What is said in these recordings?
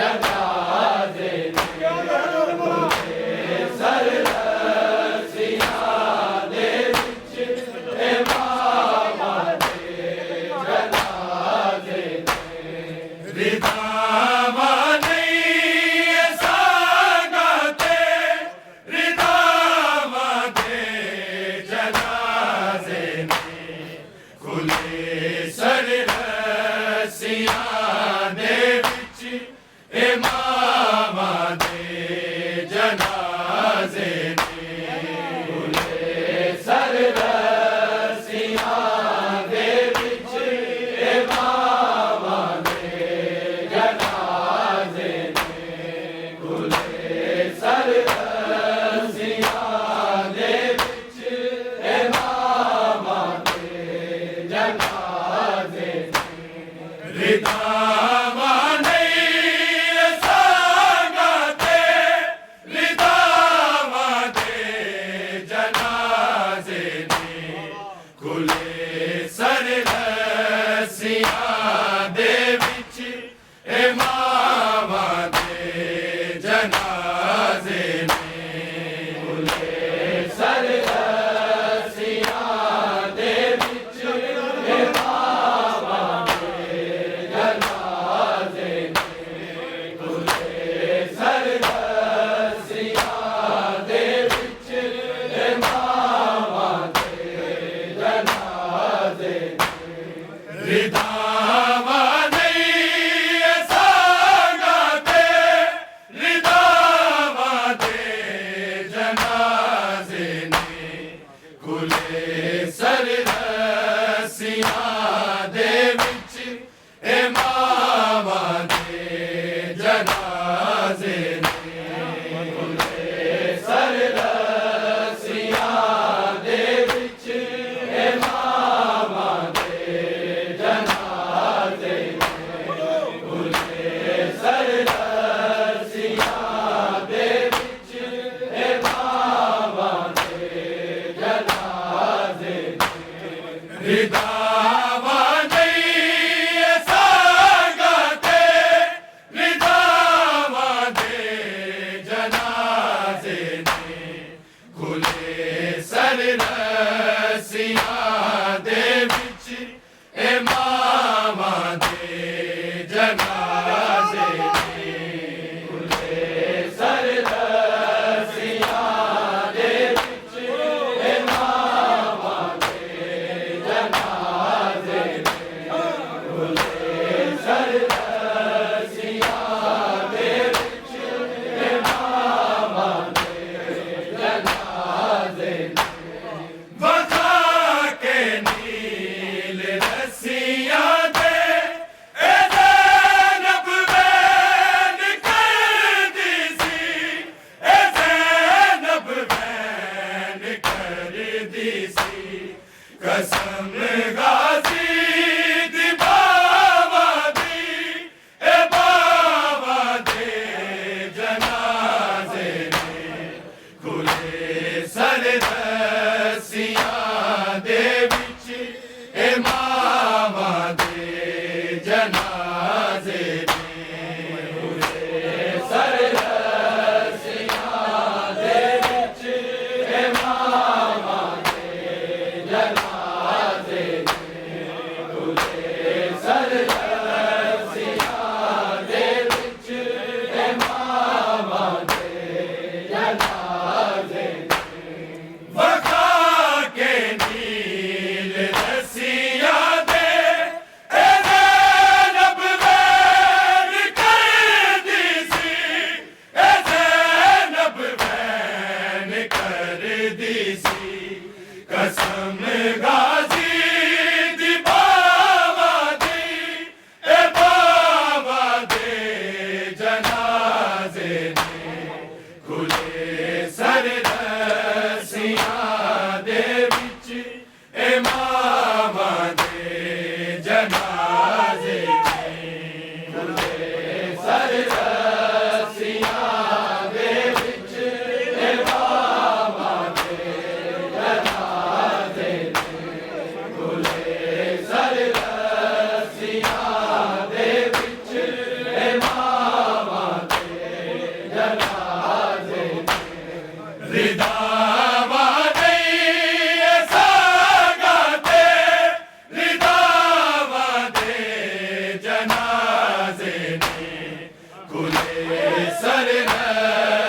जनाजे सर रसियां दे विच इमामां दे जनाजे रिदावां नहीं सागा ते रिदावां दे जनाजे खुले सर रसियां दे विच इमामां दे जनाजे खुले सर रसियां दे विच इमामां दे जनाजे खुले सर रसियां दे विच इमामां दे जनाजे रिदावां नहीं सागा ते रिदावां दे जनाजे खुले सर रसियां दे विच इमामां दे जनाजे खुले सर रसियां दे विच इमामां दे जनाजे खुले सर रसियां दे विच इमामां दे जनाजे रिदावां नहीं सागा ते रिदावां दे जनाजे खुले सर रसियां दे विच इमामां दे जनाजे खुले सर रसियां दे विच इमामां दे जनाजे खुले सर रसियां दे विच इमामां दे जनाजे रिदावां नहीं सागा ते रिदावां दे जनाजे खुले सर रसियां दे विच इमामां दे जनाजे खुले सर रसियां दे विच इमामां दे जनाजे खुले सर रसियां दे विच इमामां दे जनाजे वखा के नील रसियां दे ए ज़ैनब वे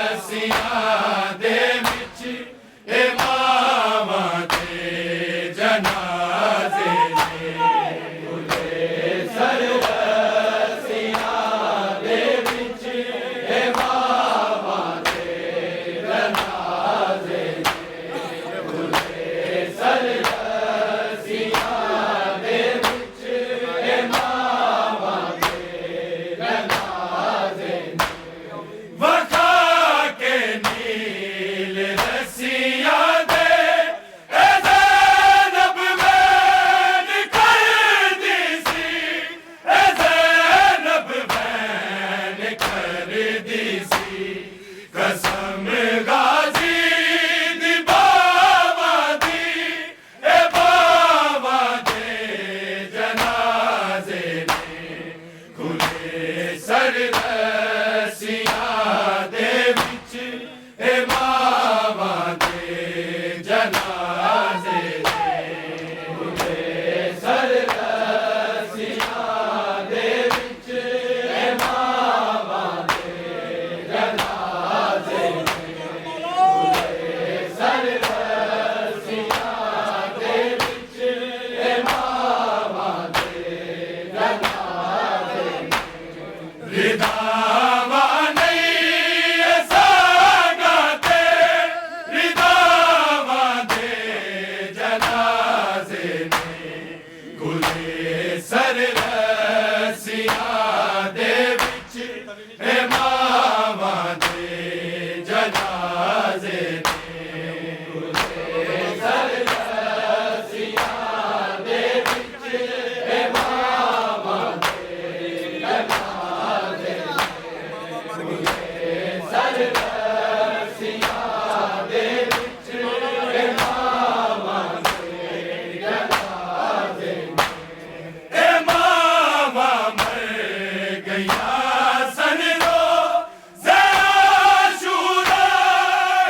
सरसियां दे विच ए मावां दे जनाजे ने खुले सरसियां दे विच ए मावां दे जनाजे ने खुले सरसियां दे विच ए मावां दे जनाजे ने वखा के नील रसिया दे ए ज़ैनब बैन कर दी सी ए ज़ैनब बैन कर दी सी कसम गाजी दी बावा दी ए बावा दे जनाजे ने खुले सरसियां दे विच ए मावां दे जनाजे ने खुले सरसियां दे विच ए मावां दे जनाजे ने खुले सरसियां दे विच ए मावां दे जनाजे ने रिदावा नहीं सागा ते रिदावा दे जनाजे ने खुले सरसियां दे विच ए मावां दे जनाजे ने खुले सरसियां दे विच ए मावां दे जनाजे ने सरसियां दे विच ए मावां दे जनाजे ने ए मावां मर गईयां सन रो ज़ाशूरा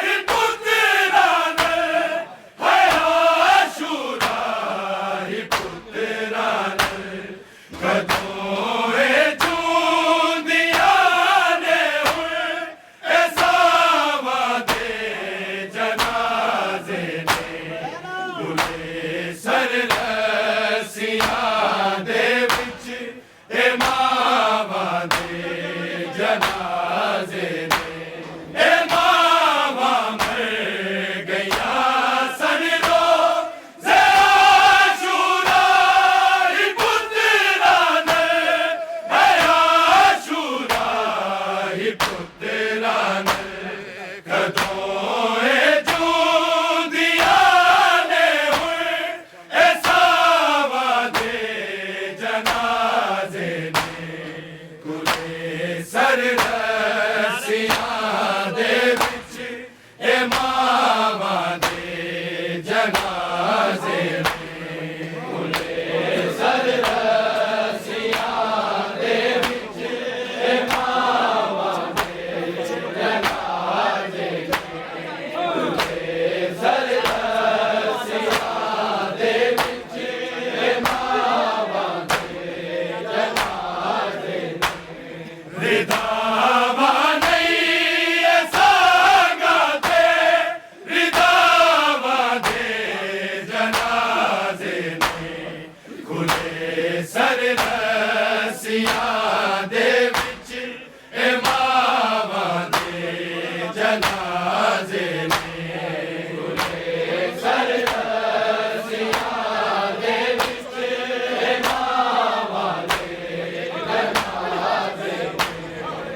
ही पुत्रां ने हाय आशूरा ही पुत्रां ने कदों ए जूंदियां ने हुण ए सावां दे जनाजे ने खुले सरसियां दे विच ए मावां दे जनाजे ने ए मावां मर गईयां सन रो ज़ाशूरा ही पुत्रां ने हाय आशूरा ही पुत्रां ने कदों ए जूंदियां ने हुण ए सावां दे जनाजे ने खुले सरसियां दे विच ए मावां दे जनाजे ने खुले सरसियां दे विच ए मावां दे जनाजे ने खुले सरसियां दे विच ए मावां दे जनाजे ने रिदावा नहीं सागा ते रिदावा दे जनाजे ने खुले सरसियां दे विच ए मावां दे जनाजे ने खुले सरसियां दे विच ए मावां दे जनाजे ने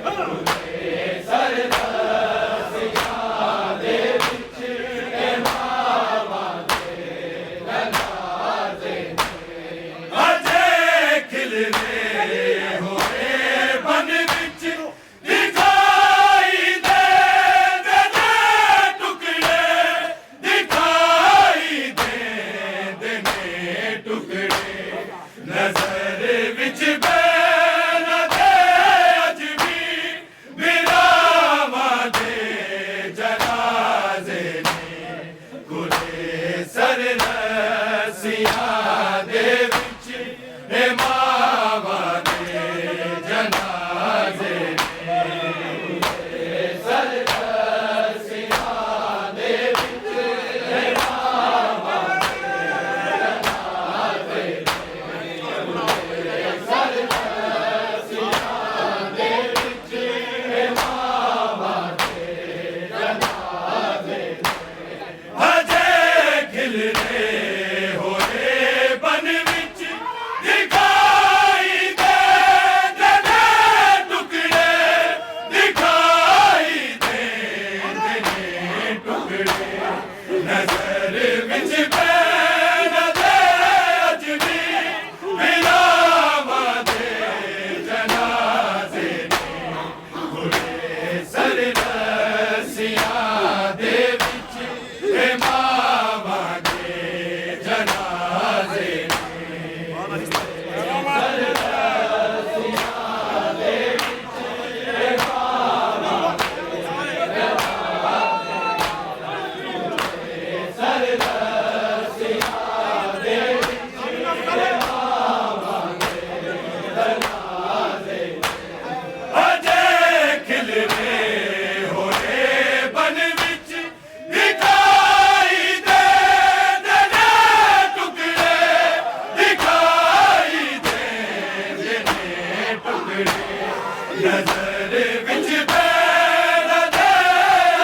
नजर विच पैरा दे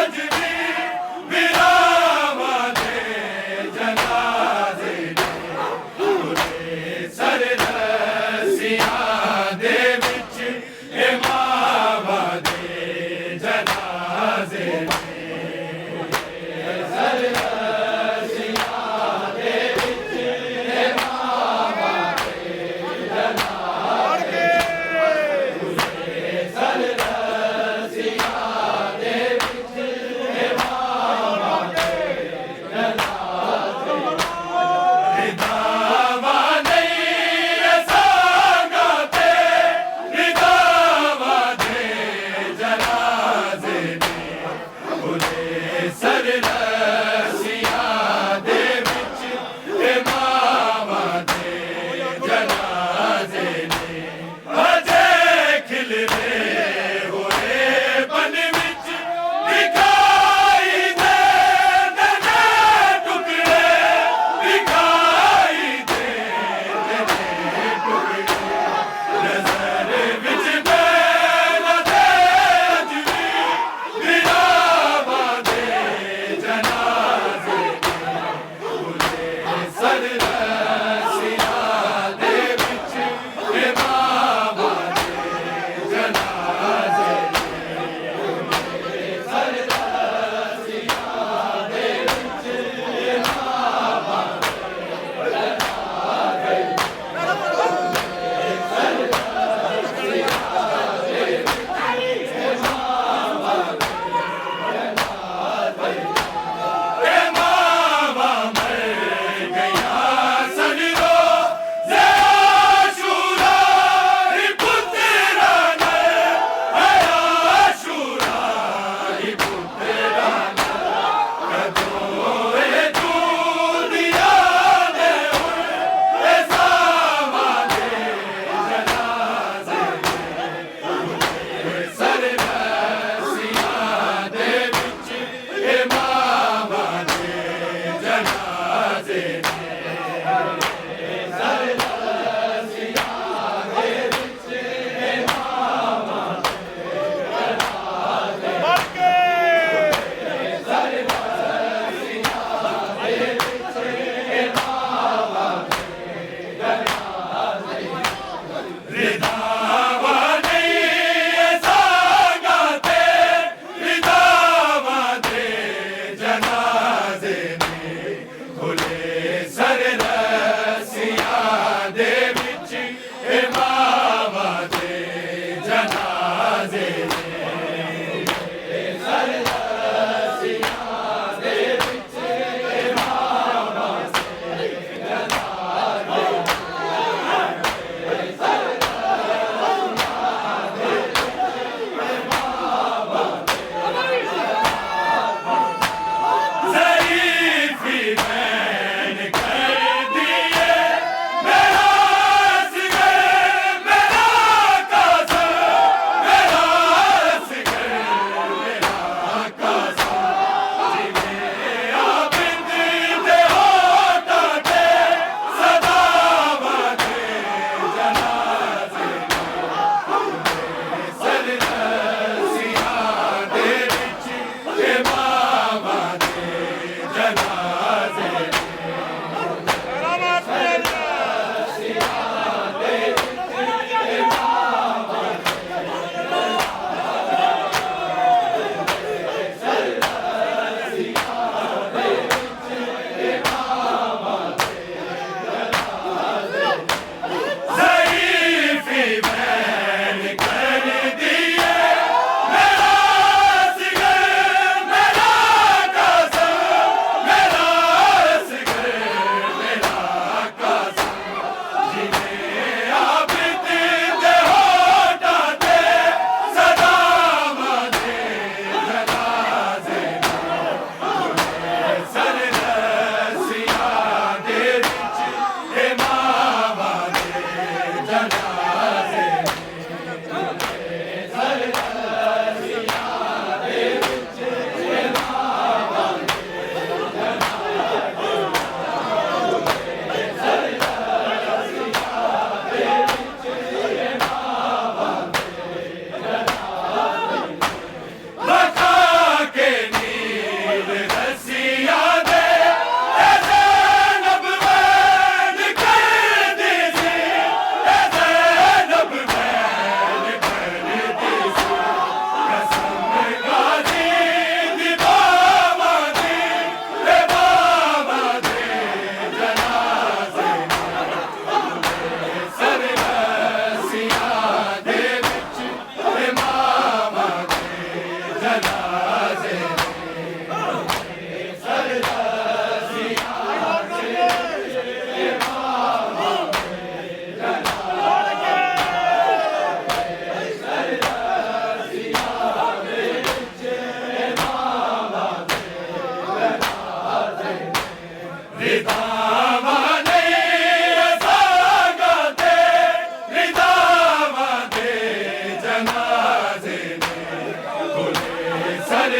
अज भी बिरावा दे जनाजे ने तुरे सर रसियां दे विच इमामा दे जनाजे ने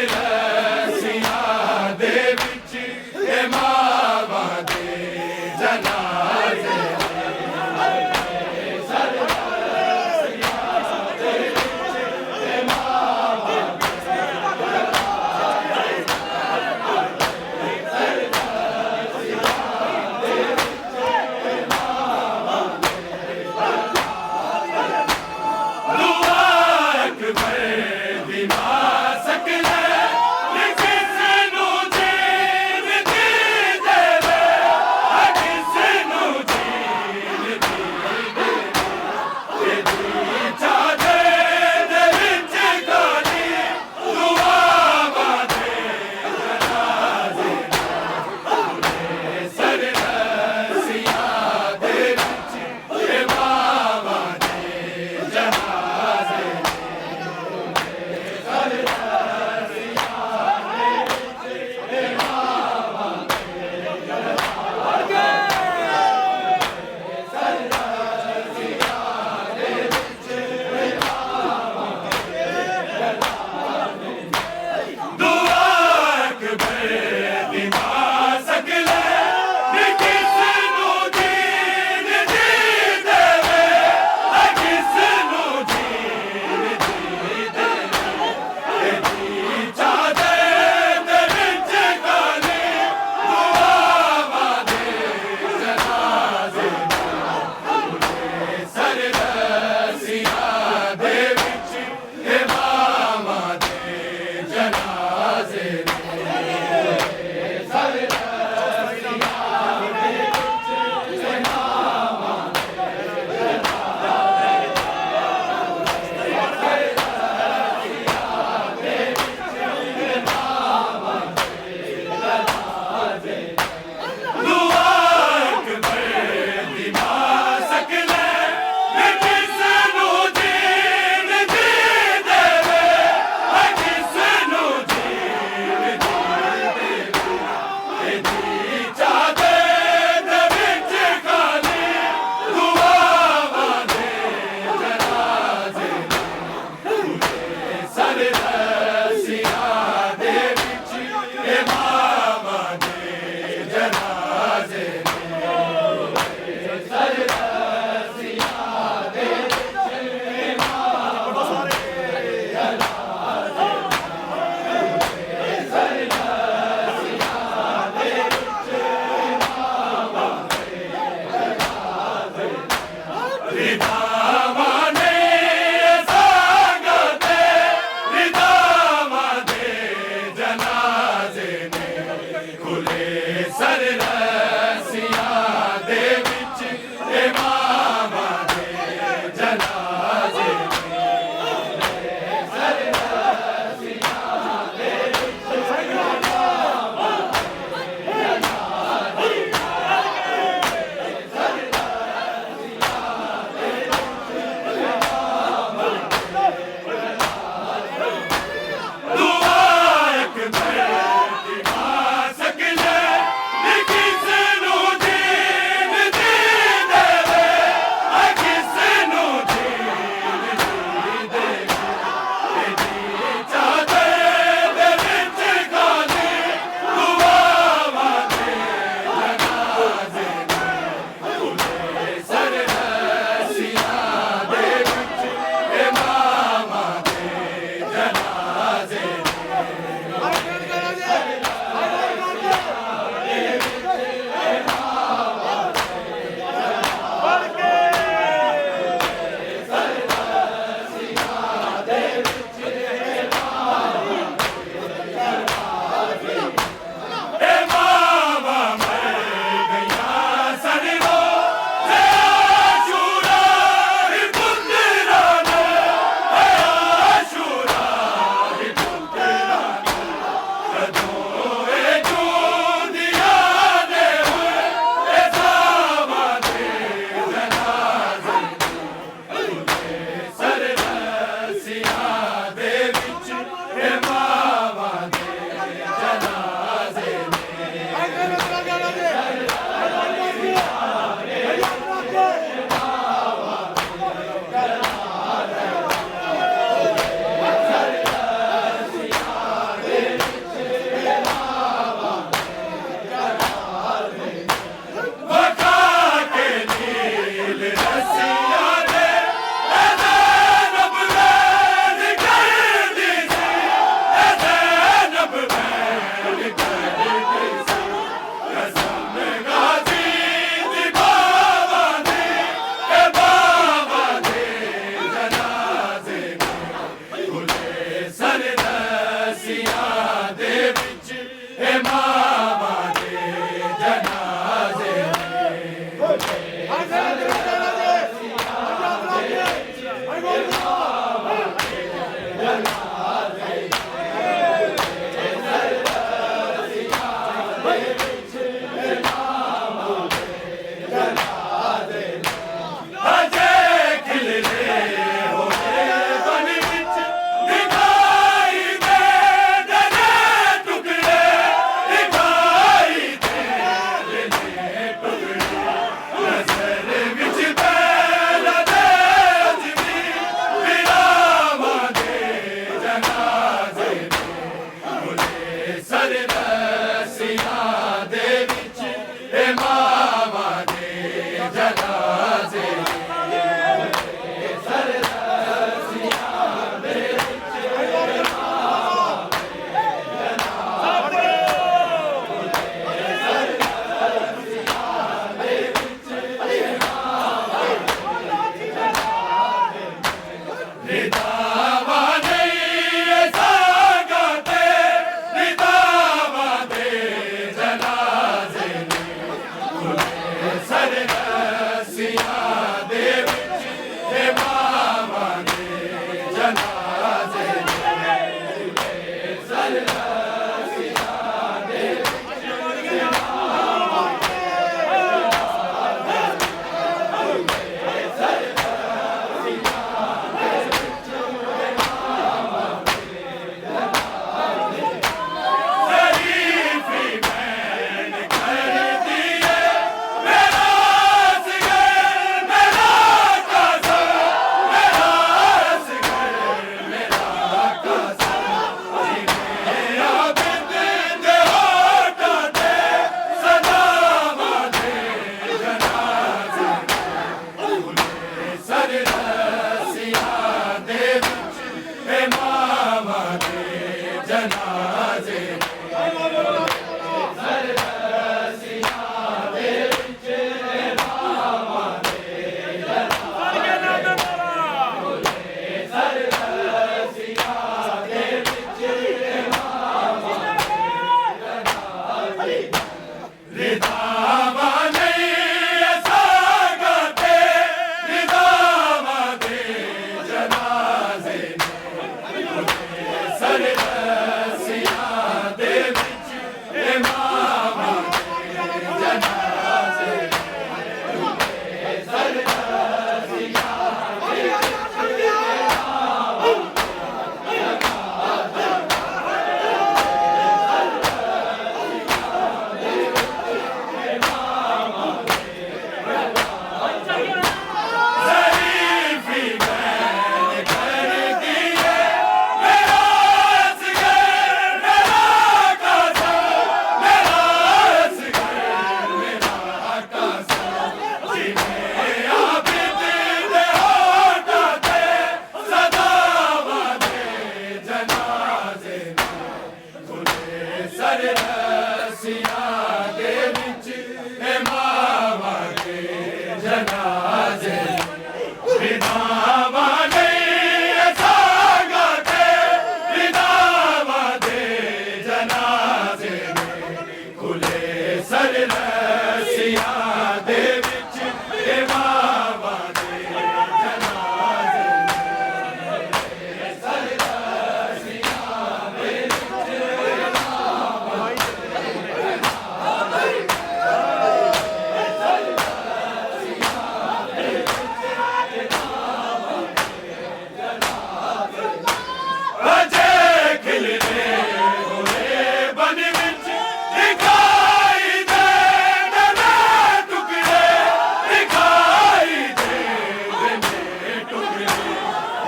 रसिया दे विच ए मावां दे जनाजे रिदा रसिया दे विच ए मावा दे जनाजे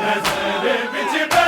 नजर बिछ